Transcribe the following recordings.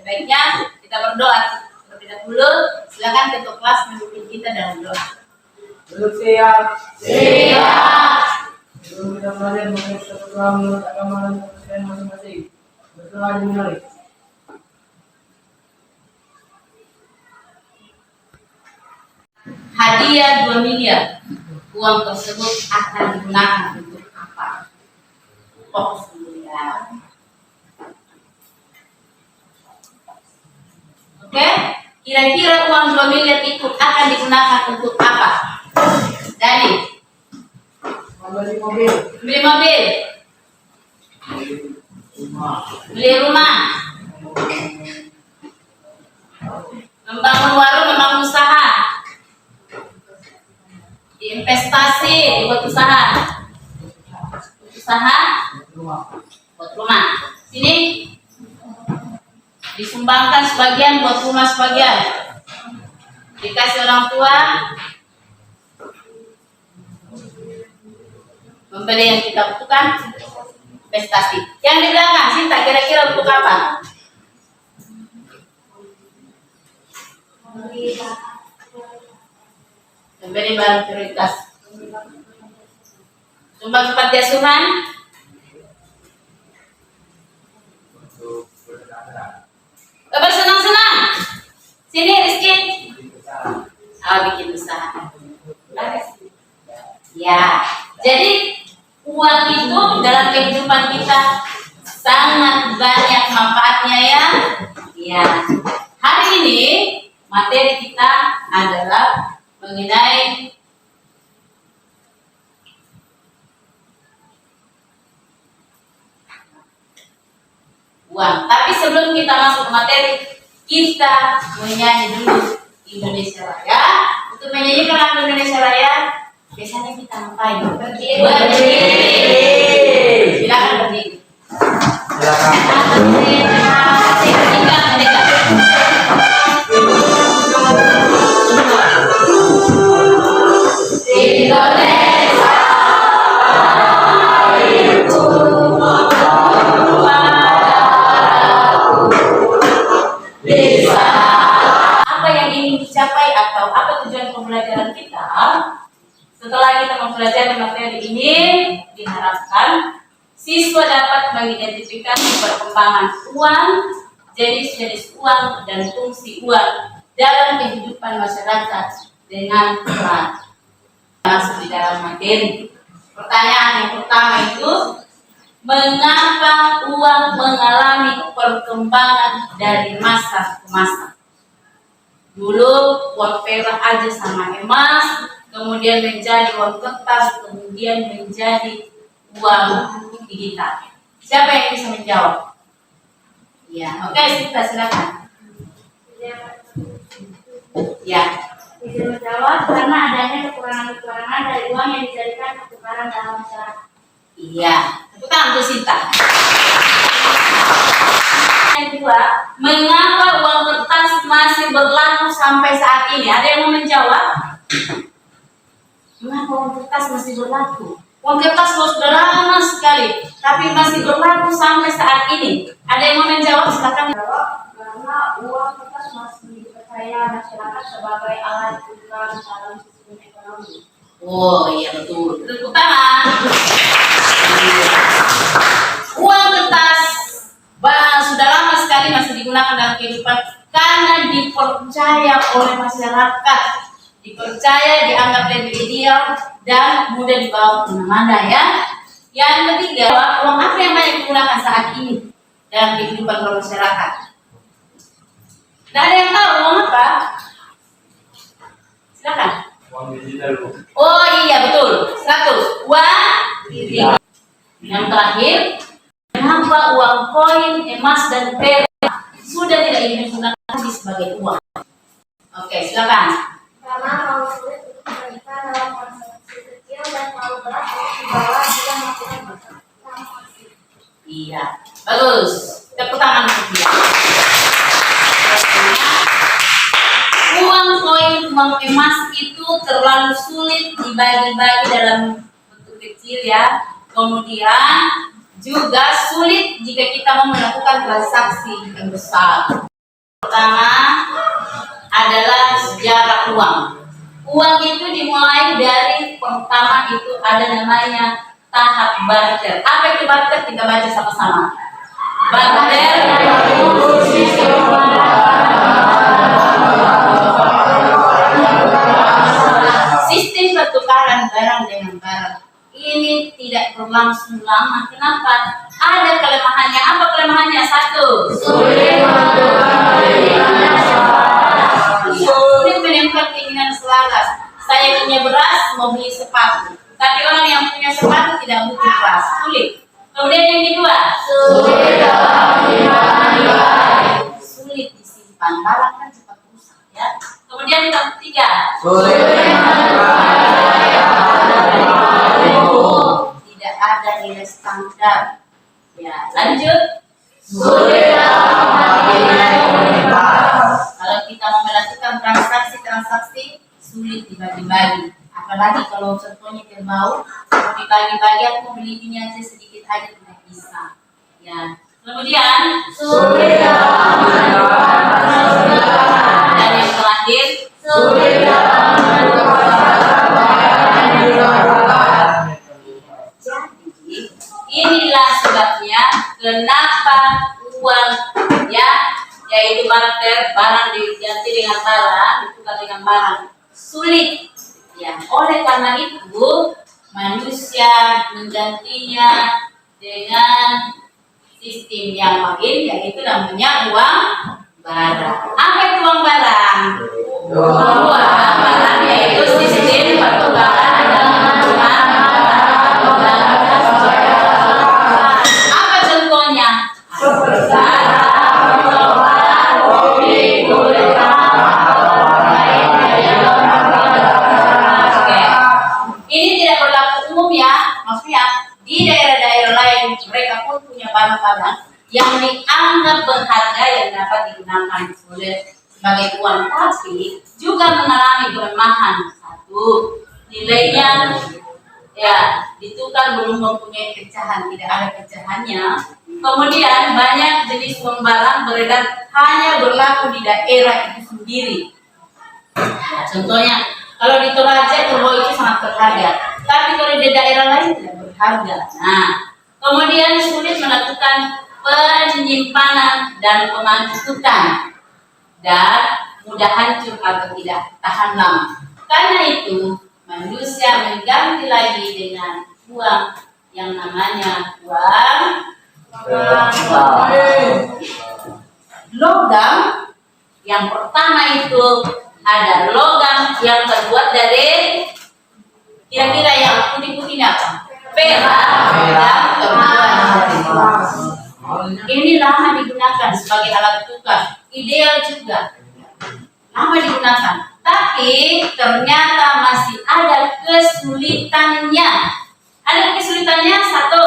Sebaiknya kita berdoa terlebih dahulu. Silakan ketua kelas memimpin kita dalam doa. Duduk siap. Siap. Sebelum kita belajar mengenai satu Tuhan menurut agama dan kepercayaan masing-masing, berdoa dimulai. Hadiah 2 miliar. Uang tersebut akan digunakan untuk apa? Fokus dulu ya. Oke, kira-kira uang 2 miliar itu akan digunakan untuk apa? Dani? Membeli mobil. Beli mobil. Beli rumah. Membangun warung, membangun usaha. Investasi buat usaha. Usaha buat rumah. Sini disumbangkan sebagian buat rumah, sebagian dikasih orang tua. Membeli yang kita butuhkan, investasi. Yang di belakang Sinta kira-kira untuk apa? Membeli barang prioritas. Sumbang ke panti asuhan. Bersenang-senang. Sini Rizky. Bikin usaha. Ya, jadi uang itu dalam kehidupan kita sangat banyak manfaatnya ya. Ya. Hari ini materi kita adalah mengenai uang. Tapi sebelum kita masuk ke materi, kita menyanyi dulu Indonesia Raya. Untuk menyanyikan lagu Indonesia Raya, biasanya kita ngapain? Berdiri. Silakan berdiri. Apa yang ingin dicapai atau apa tujuan pembelajaran kita? Setelah kita mempelajari materi ini, diharapkan siswa dapat mengidentifikasi perkembangan uang, jenis-jenis uang, dan fungsi uang dalam kehidupan masyarakat dengan peran. Masuk di dalam materi. Pertanyaan yang pertama itu, mengapa uang mengalami perkembangan dari masa ke masa? Dulu uang perak aja sama emas, kemudian menjadi uang kertas, kemudian menjadi uang digital. Siapa yang bisa menjawab? Ya, oke, kita silakan. Ya, Bisa menjawab karena adanya kekurangan-kekurangan dari uang yang dijadikan pertukaran dalam masyarakat. iya. Tepuk tangan untuk Sinta. Yang kedua, mengapa uang kertas masih berlaku sampai saat ini? Ada yang mau menjawab? Mengapa uang kertas masih berlaku? Uang kertas sudah lama sekali, tapi masih berlaku sampai saat ini. Ada yang mau menjawab? Silakan. Karena uang kertas masih dipercaya masyarakat sebagai alat tukar dalam sistem ekonomi. Oh iya betul. Tepuk tangan. Uang kertas sudah lama sekali masih digunakan dalam kehidupan karena dipercaya oleh masyarakat, dipercaya, dianggap lebih ideal dan mudah dibawa kemana-mana ya. Yang ketiga, uang apa yang banyak digunakan saat ini dalam kehidupan bermasyarakat? Tidak ada yang tahu uang apa? Silakan. Uang digital. Oh iya betul. 100 uang digital. Yang terakhir, kenapa uang koin, emas dan perak sudah tidak digunakan lagi sebagai uang? Oke, silakan. Karena terlalu sulit untuk diberikan dalam transaksi kecil dan terlalu berat untuk dibawa jika melakukan transaksi. Iya, bagus. Tepuk tangan untuk dia. Uang koin, uang emas itu terlalu sulit dibagi-bagi dalam bentuk kecil ya. Kemudian juga sulit jika kita mau melakukan transaksi yang besar. Pertama adalah sejarah uang. Uang itu dimulai dari pertama itu ada namanya tahap barter. Apa itu barter? Kita baca sama-sama. Barter sistem pertukaran barang dengan barang. Ini tidak berlangsung lama. Kenapa? Ada kelemahannya. Apa kelemahannya? Satu, sulit menemukan keinginan selaras. Saya punya beras, mau beli sepatu. Tapi orang yang punya sepatu tidak butuh beras. Sulit. Kemudian yang kedua, sulit disimpan. Barang kan cepat rusak, ya. Kemudian yang ketiga, tidak ada nilai standar. Ya, lanjut. Kalau kita mau melakukan transaksi sulit dibagi-bagi. Apalagi kalau contohnya kerbau, mau dibagi-bagi aku mau beli ini aja sedikit aja tidak bisa. Ya. Kemudian dan yang terakhir jadi inilah sebabnya kenapa uang ya yaitu barter, barang diganti dengan barang, ditukar dengan barang sulit ya. Oleh karena itu manusia menggantinya dengan sistem yang lain yaitu namanya uang barang. Apa itu uang barang? Uang barang yaitu sistem pertukaran dengan uang barang. Apa contohnya? Ini tidak berlaku umum ya, maksudnya di daerah-daerah lain mereka pun punya barang-barang yang dianggap berharga yang dapat digunakan sebagai uang, tapi juga mengalami kelemahan. Satu, nilainya ya ditukar belum mempunyai pecahan, tidak ada pecahannya. Kemudian banyak jenis uang barang beredar hanya berlaku di daerah itu sendiri. Ya, contohnya kalau di Toraja kerbau itu sangat berharga, tapi kalau di daerah lain tidak berharga. Nah, kemudian sulit melakukan penyimpanan dan pengangkutan dan mudah hancur atau tidak tahan lama. Karena itu manusia mengganti lagi dengan uang yang namanya uang logam. Yang pertama itu ada logam yang terbuat dari kira-kira yang putih-putih apa? Perak dan terbuat dari emas. Ini lama digunakan sebagai alat tukar, ideal juga, lama digunakan. Tapi ternyata masih ada kesulitannya. Ada kesulitannya satu.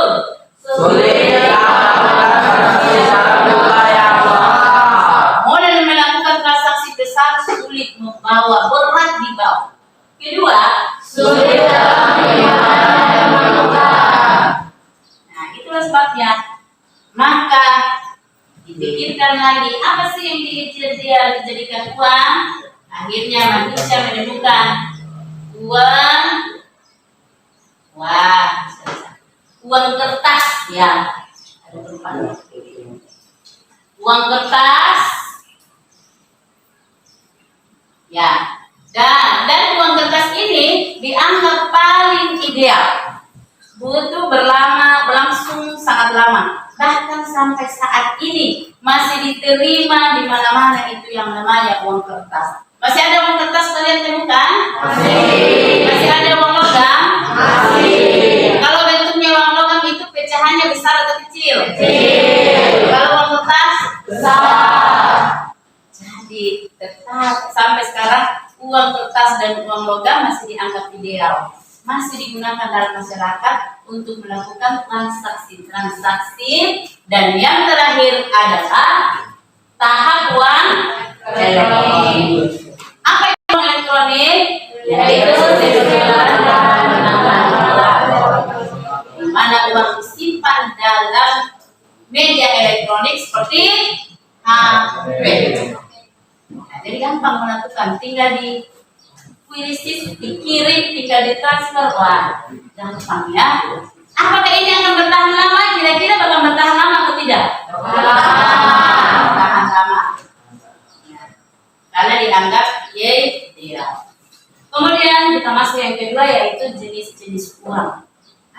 Modal melakukan transaksi besar sulit membawa, berat dibawa. Kedua, nah itulah sebabnya. Maka dipikirkan lagi apa sih yang dijadikan uang. Akhirnya manusia menemukan uang kertas ya. Ada tempat uang kertas ya. Dan uang kertas ini dianggap paling ideal. Butuh berlangsung sangat lama. Bahkan sampai saat ini masih diterima di mana-mana itu yang namanya uang kertas. Masih ada uang kertas kalian temukan? Masih ada uang logam? Kalau bentuknya uang logam itu pecahannya besar atau kecil? Kalau uang kertas? Besar. Jadi tetap sampai sekarang uang kertas dan uang logam masih dianggap ideal. Masih digunakan dalam masyarakat untuk melakukan transaksi. Dan yang terakhir adalah tahap uang elektronik. Apa itu uang elektronik? Yaitu di mana uang disimpan dalam media elektronik seperti HP. Jadi gampang menentukan, tinggal di dikirim, tinggal ditransfer, wah gampang ya. Apakah ini akan bertahan lama? Kira-kira bakal bertahan lama atau tidak? Bertahan lama. Ya. Karena dianggap tidak. Kemudian kita masuk yang kedua, yaitu jenis-jenis uang.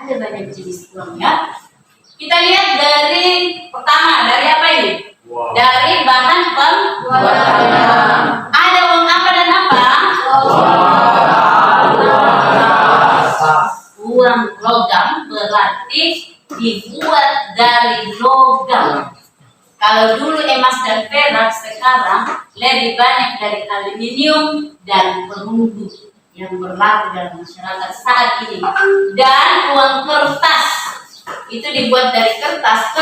Ada banyak jenis uang ya. Kita lihat dari pertama, dari apa ini? Dari bahan pembuatan. Ada uang apa dan apa? Uang logam berarti dibuat dari logam. Kalau dulu emas dan perak, sekarang lebih banyak dari aluminium dan perunggu yang berlaku dalam masyarakat saat ini. Dan uang kertas itu dibuat dari kertas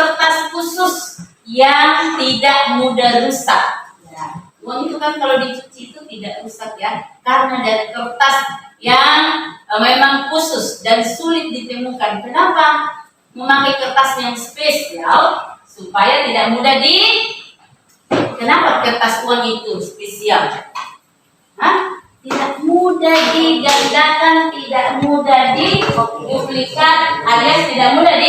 khusus yang tidak mudah rusak. Ya. Uang itu kan kalau dicuci itu tidak rusak ya, karena dari kertas yang memang khusus dan sulit ditemukan. Kenapa? Memakai kertas yang spesial supaya tidak mudah Kenapa kertas uang itu spesial? Tidak mudah digandakan, tidak mudah diduplikat, alias tidak mudah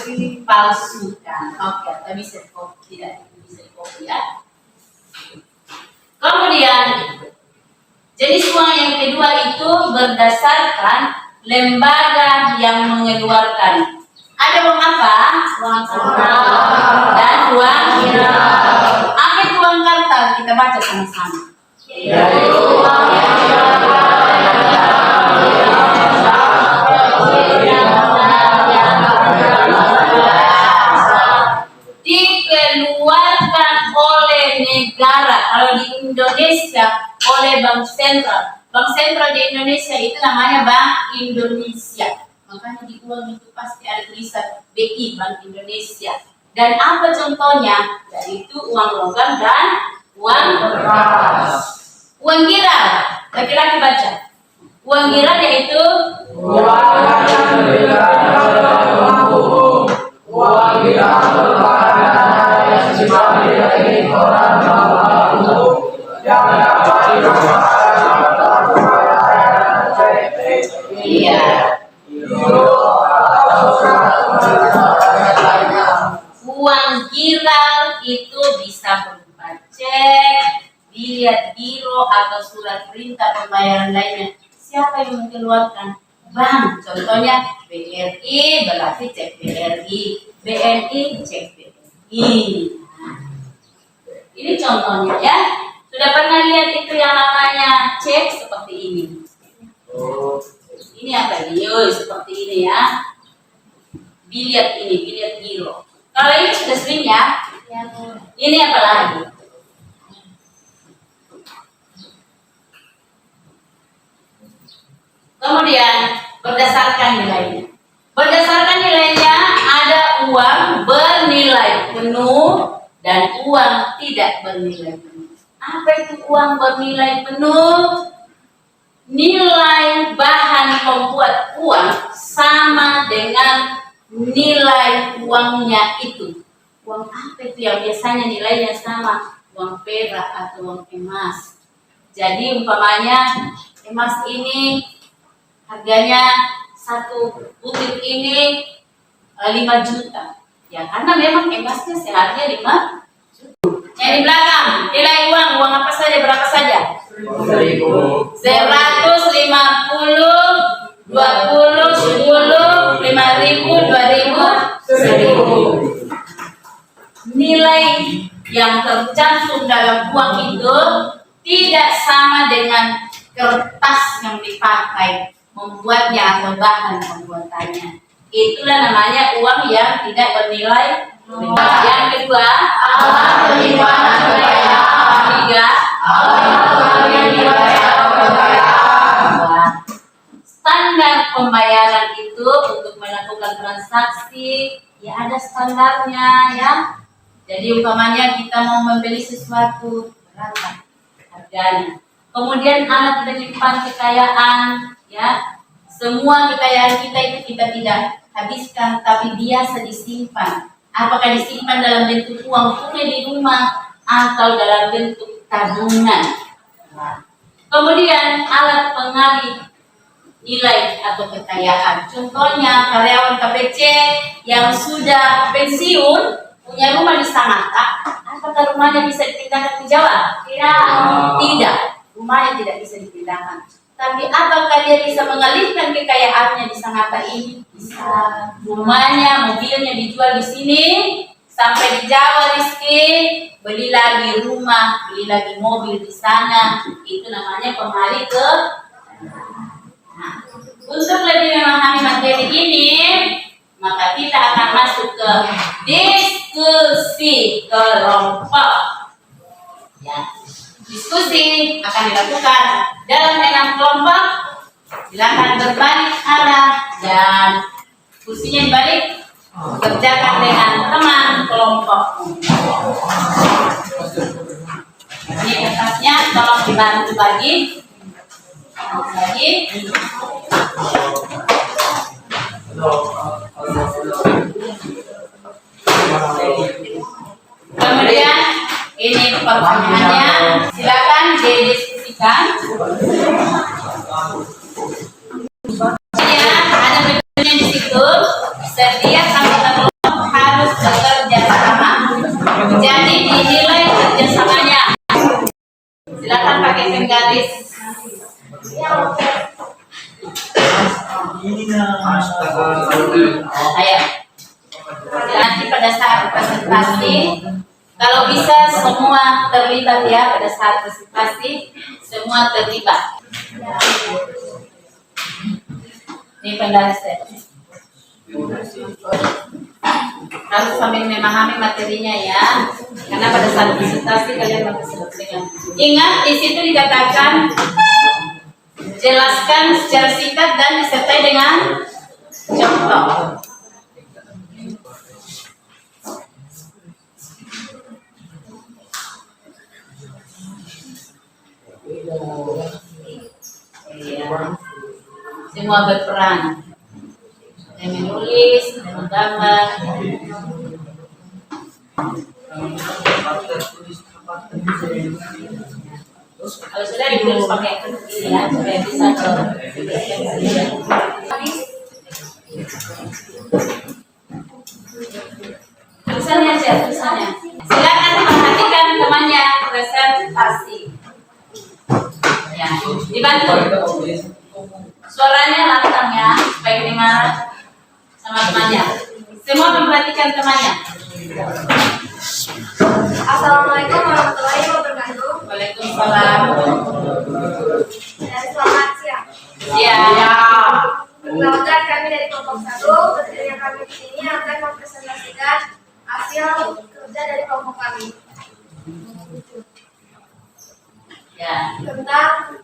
dipalsukan. Oke, kita bisa kopi, tidak bisa kopi ya. Kemudian jenis uang yang kedua itu berdasarkan lembaga yang mengeluarkan. Ada uang apa? Uang kartal dan uang kartal. Apa itu uang kartal? Kita baca sama-sama. Dikeluarkan oleh negara. Kalau di Indonesia oleh Bank Sentral. Bank Sentral di Indonesia itu namanya Bank Indonesia. Makanya di uang itu pasti ada tulisan BI, Bank Indonesia. Dan apa contohnya? Yaitu uang logam dan uang kertas. Uang gira, laki-laki baca. Uang gira yaitu uang gira yang sifatnya dari orang yang iya. Uang giral itu bisa berupa cek, biliet giro atau surat perintah pembayaran lainnya. Siapa yang mengeluarkan? Bank. Contohnya BRI berarti cek BRI, BNI cek BNI. Nah, ini contohnya ya. Sudah pernah lihat itu yang namanya cek seperti ini? Ini apa ini? Seperti ini ya. Biliet ini, biliet giro. Kalau ini sudah sering ya. Ini apa lagi? Kemudian berdasarkan nilainya. Berdasarkan nilainya ada uang bernilai penuh dan uang tidak bernilai penuh. Apa itu uang bernilai penuh? Nilai bahan pembuat uang sama dengan nilai uangnya itu. Uang apa itu yang biasanya nilainya sama? Uang perak atau uang emas. Jadi umpamanya emas ini harganya 1 butir ini 5 juta. Ya karena memang emasnya seharga 5 juta. Yang di belakang nilai uang apa saja, berapa saja? 150, 20, 10, 5.000, 2.000, 1.000. Nilai yang tercantum dalam uang itu tidak sama dengan kertas yang dipakai membuatnya atau bahan pembuatannya. Itulah namanya uang yang tidak bernilai. Yang kedua, penyimpanan pembayaran. Ketiga, standar pembayaran itu untuk melakukan transaksi ya ada standarnya ya. Jadi umpamanya kita mau membeli sesuatu, berapa harganya. Kemudian alat menyimpan kekayaan ya. Semua kekayaan kita itu kita tidak habiskan tapi biasa disimpan. Apakah disimpan dalam bentuk uang tunai di rumah atau dalam bentuk tabungan. Nah, kemudian alat pengalih nilai atau kekayaan. Contohnya karyawan KPC yang sudah pensiun punya rumah di Sangatta, apakah rumahnya bisa dipindahkan ke Jawa? Tidak. Rumahnya tidak bisa dipindahkan. Tapi apakah dia bisa mengalihkan kekayaannya di Sangatta ini? Bisa. Rumahnya, mobilnya dijual di sini, sampai di Jawa Rizky, beli lagi rumah, beli lagi mobil di sana. Itu namanya pengalih ke. Nah, untuk lebih memahami materi ini, maka kita akan masuk ke diskusi kelompok. Ya. Diskusi akan dilakukan dalam 6 kelompok. Silakan berbalik arah dan kursinya dibalik. Kerjakan dengan teman kelompokmu. Ini kertasnya tolong dibantu bagi. Kemudian ini pertanyaannya, silakan didiskusikan. Ya, ada bentuknya di situ. Setiap anggota kelompok harus bekerja sama. Jadi dinilai kerjasamanya. Silakan pakai penggaris. Ayo. Nanti pada saat presentasi, kalau bisa semua terlibat ya, pada saat presentasi semua terlibat. Ini penggaris ya. Harus sambil memahami materinya ya, karena pada saat presentasi kalian harus selesaikan. Ingat di situ dikatakan jelaskan secara singkat dan disertai dengan contoh. Ya. Semua berperan. Yang menulis, yang menggambar. Kalau sudah ditulis pakai ini ya, supaya bisa tulisannya aja, tulisannya. Silakan perhatikan temannya presentasi. Ya, dibantu. Suaranya lantang ya, supaya didengar sama temannya. Semua memperhatikan temannya. Assalamualaikum warahmatullahi wabarakatuh. Waalaikumsalam. Dan selamat siang. Ya. Perkenalkan, kami dari kelompok 1. Bersedia kami di sini akan mempresentasikan hasil kerja dari kelompok kami Ya. tentang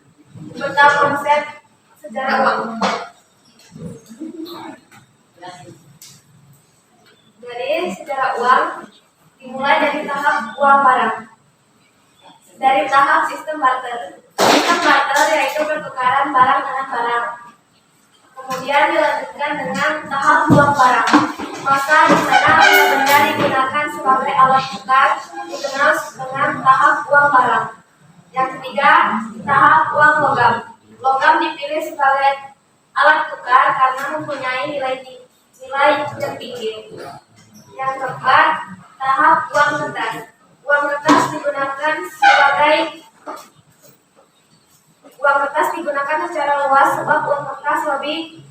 konsep sejarah uang. Dari sejarah uang dimulai dari tahap uang barang. Dari tahap sistem barter. Sistem barter yaitu pertukaran barang dengan barang. Kemudian dilanjutkan dengan tahap uang barang. Maka di sana benda digunakan sebagai alat tukar, dikenal dengan tahap uang barang. Yang ketiga, tahap uang logam. Logam dipilih sebagai alat tukar karena mempunyai nilai yang tinggi. Yang keempat, tahap uang kertas. Uang kertas digunakan secara luas sebab uang kertas lebih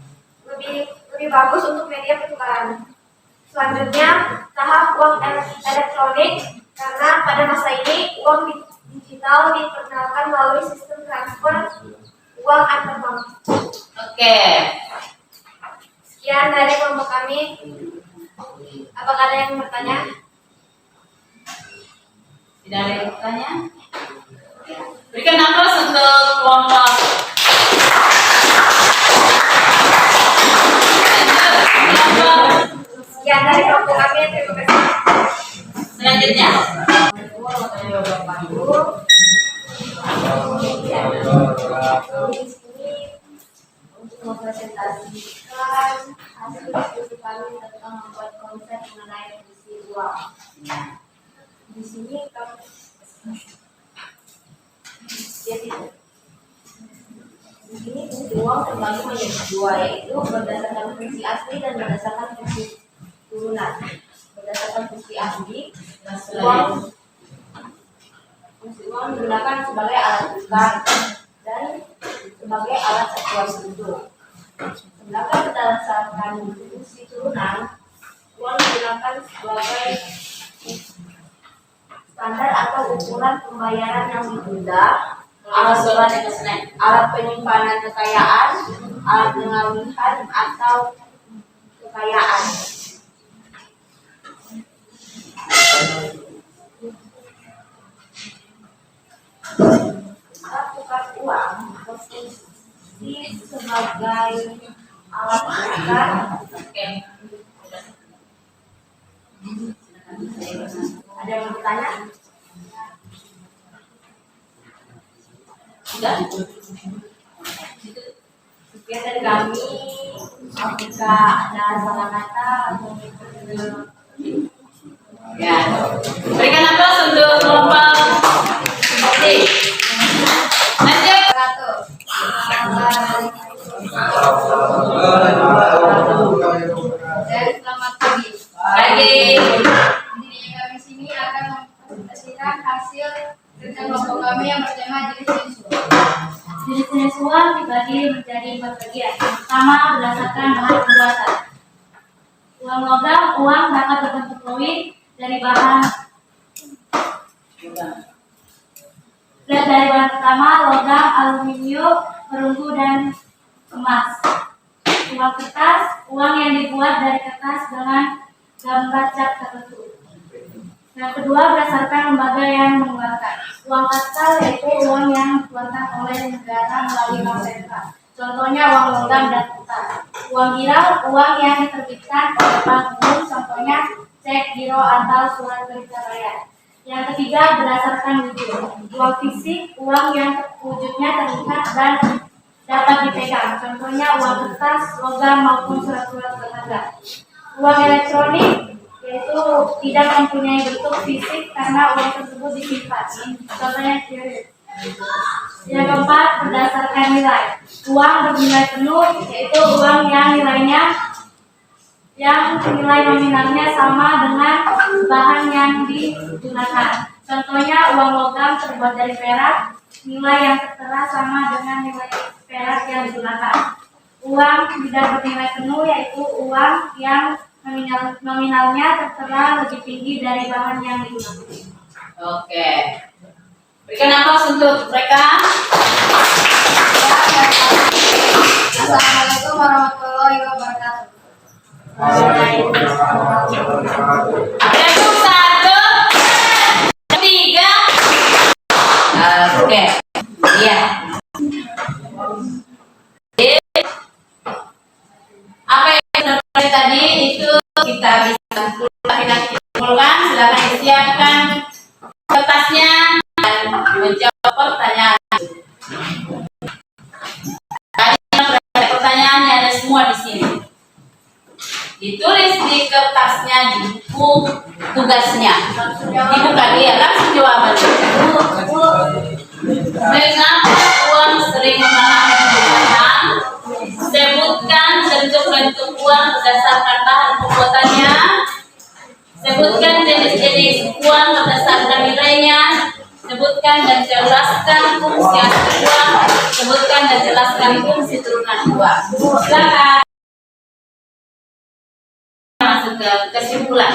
bagus untuk media pertukaran. Selanjutnya, tahap uang elektronik karena pada masa ini uang digital diperkenalkan melalui sistem transfer uang antar bank. Oke. Sekian dari kelompok kami. Apakah ada yang bertanya? Tidak ada yang bertanya? Berikan aplaus untuk kelompok. Sekian dari kelompok kami. Terima kasih. Selanjutnya. Di sini untuk mempresentasikan hasil diskusi kami tentang membuat konsep mengenai kondisi uang. Di sini kami Di sini fungsi uang terbagi menjadi dua, yaitu berdasarkan fungsi asli dan berdasarkan fungsi turunan. Berdasarkan fungsi asli, fungsi uang digunakan sebagai alat tukar dan sebagai alat acuan hidup. Sedangkan berdasarkan fungsi turunan, uang digunakan sebagai standar atau ukuran pembayaran yang ditunda, alat penyimpanan kekayaan, alat pengawihan atau kekayaan. Alat tukar uang berfungsi sebagai alat tukar. Ada yang bertanya? Sudah. Sekian dari kami. Apakah ada salah kata atau Ya. Berikan aplaus untuk kelompok D. Lanjut. Dan selamat pagi. Pagi. Jadi kami sini akan mempresentasikan hasil kerja kelompok kami yang bertema jenis uang. Jenis uang dibagi menjadi 4 bagian. Pertama, berdasarkan bahan pembuatan. Uang logam, uang dapat berbentuk koin dari bahan pertama, logam, aluminium, perunggu, dan emas. Uang kertas, uang yang dibuat dari kertas dengan gambar cat tertentu. Yang kedua, berdasarkan lembaga yang mengeluarkan. Uang kastal yaitu uang yang dikeluarkan oleh negara melalui bank sentral. Contohnya uang logam dan kertas. Uang girang, uang yang diterbitkan oleh bank umum. Contohnya cek, giro, atau surat perintah bayar. Yang ketiga, berdasarkan wujud. Uang fisik, uang yang wujudnya terlihat dan dapat dipegang. Contohnya uang kertas, logam, maupun surat-surat berharga. Uang elektronik yaitu tidak mempunyai bentuk fisik karena uang tersebut disimpan. Contohnya QRIS. Yang keempat, berdasarkan nilai. Uang bernilai penuh yaitu uang yang nilai nominalnya sama dengan bahan yang digunakan. Contohnya uang logam terbuat dari perak, nilai yang tertera sama dengan nilai perak yang digunakan. Uang tidak bernilai penuh yaitu uang yang nominalnya tertera lebih tinggi dari bahan yang digunakan. Oke. Berikan aplaus untuk mereka. Assalamualaikum warahmatullahi wabarakatuh. Ada 1, 3. Oke. Iya. Apa yang sudah mulai tadi itu kita bisa kumpulkan. Silakan disiapkan kertasnya dan menjawab pertanyaan. Tadi pertanyaannya ada semua di sini. Ditulis di kertasnya di buku tugasnya. Dibuka dia langsung jawabannya. Mengapa uang sering mengalami perubahan? Sebutkan bentuk-bentuk uang berdasarkan bahan pembuatannya. Sebutkan jenis-jenis uang berdasarkan nilainya. Sebutkan dan jelaskan fungsi asli uang. Sebutkan dan jelaskan fungsi turunan uang. Silakan masuk ke kesimpulan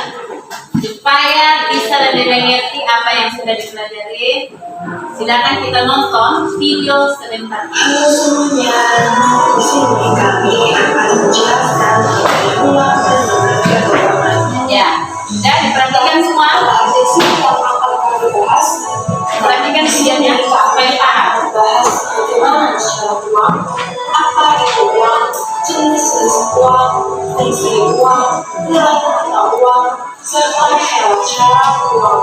supaya bisa lebih mengerti apa yang sudah dipelajari. Silakan kita nonton video sebentar. Sesungguhnya di sini kami akan menjelaskan uang dan lembaga keuangan. Ya, dan diperhatikan semua. Sesi yang akan kami bahas, Perhatikan videonya supaya paham. bahas bagaimana cara uang, apa itu uang, jenis uang, fungsi uang, nilai mata uang, serta cara uang.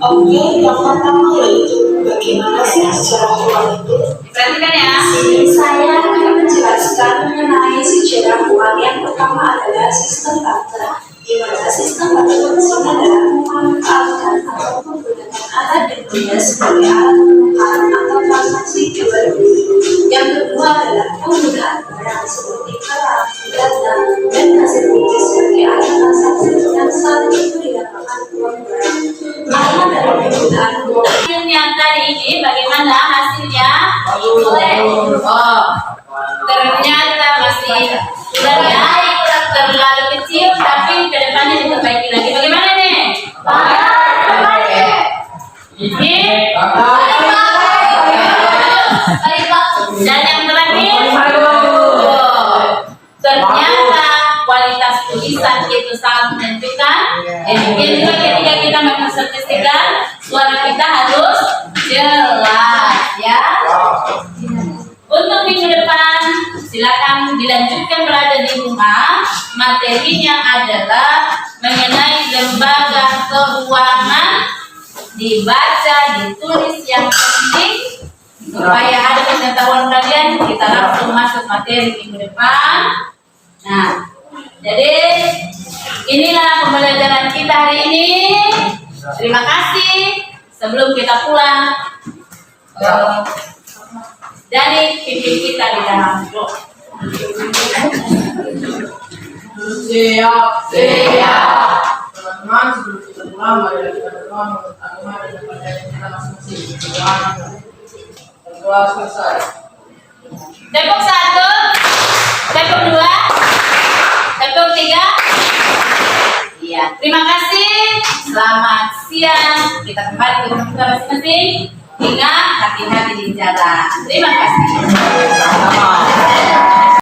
Oke, yang pertama yaitu bagaimana sih sejarah uang itu? Perhatikan ya. Saya akan menjelaskan mengenai sejarah uang. Yang pertama adalah sistem barter. Di mana sistem barter tersebut adalah memanfaatkan atau menggunakan alat dan benda sebagai alat penukaran atau transaksi Yang kedua adalah penggunaan barang seperti kertas, senjata, dan hasil bisnis sebagai alat transaksi yang saat itu dinamakan uang barang. Makna dari penggunaan uang Hasil yang tadi ini bagaimana hasilnya? Oh, ternyata masih kurang ya, terlalu kecil tapi kedepannya diperbaiki lagi. Bagaimana nih? Ini dan yang terakhir, ternyata kualitas tulisan itu sangat menentukan. Demikian juga ketika kita menginstruksikan, suara kita harus jelas ya. Untuk minggu depan, silakan dilanjutkan belajar di rumah. Materinya adalah mengenai lembaga keuangan, dibaca, ditulis yang penting supaya ada pengetahuan kalian. Kita langsung masuk materi minggu depan. Nah, jadi inilah pembelajaran kita hari ini. Terima kasih. Sebelum kita pulang, dari pimpin kita di dalam blog. Siap. Teman-teman, sebelum kita pulang, mari kita berdoa menurut agama dan kepercayaan kita masing-masing. Berdoa selesai. Tepuk 1, tepuk 2, tepuk 3. Iya, terima kasih. Selamat siang. Kita kembali ke rumah kita masing-masing. Ingat, hati-hati di jalan. Terima kasih.